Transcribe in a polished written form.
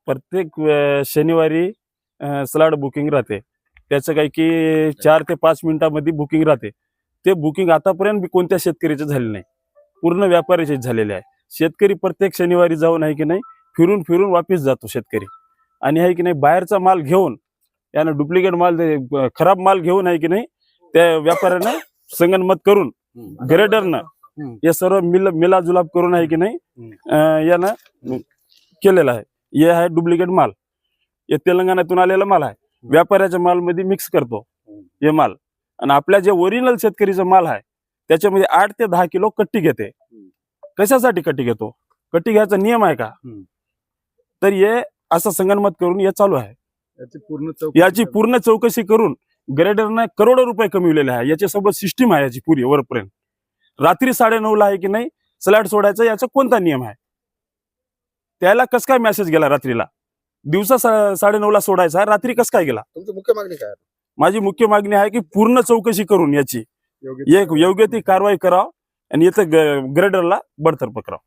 प्रत्येक शनिवारी slot booking राहते. त्याचं काही की 4 ते 5 मिनिटांमध्ये बुकिंग राहते. ते बुकिंग आतापर्यंत कोणत्या शेतकऱ्याचे झाले नाही, पूर्ण व्यापाऱ्याचे झालेले आहे. शेतकरी प्रत्येक शनिवारी जाऊन आहे की नाही फिरून फिरून वापस जातो शेतकरी. आणि आहे की नाही बाहेरचा माल घेऊन यानं डुप्लिकेट माल खराब माल घेऊन आहे की नाही त्या व्यापाऱ्यानं संगनमत करून ग्रेडरनं हे सर्व मिलाजुलाब करून आहे की नाही यानं केलेलं आहे. हे आहे डुप्लिकेट माल, हे तेलंगणातून आलेला माल आहे. व्यापाऱ्याच्या मालमध्ये मिक्स करतो हे माल. आणि आपल्या जे ओरिजिनल शेतकरीचा माल आहे त्याच्यामध्ये 8 ते 10 किलो कट्टी घेते. कशासाठी कट्टी घेतो? कट्टी घ्यायचा नियम आहे का? तर हे असं संगनमत करून हे चालू आहे. याची पूर्ण चौकशी करून ग्रेडरने करोडो रुपये कमविलेले आहे. याच्यासोबत सिस्टीम आहे याची पुरी वरपर्यंत. रात्री 9:30 आहे की नाही स्लॅट सोडायचा, याचा कोणता नियम आहे? त्याला कस काय मेसेज गेला रात्रीला? दिवसा 9:30 सोडायचा, रात्री कस काय गेला? तुमची मुख्य मागणी काय आहे? माझी मुख्य मागणी आहे की पूर्ण चौकशी करून याची योग्य ती कारवाई करावं आणि इथं ग्रेडरला बडतर्फ करावं.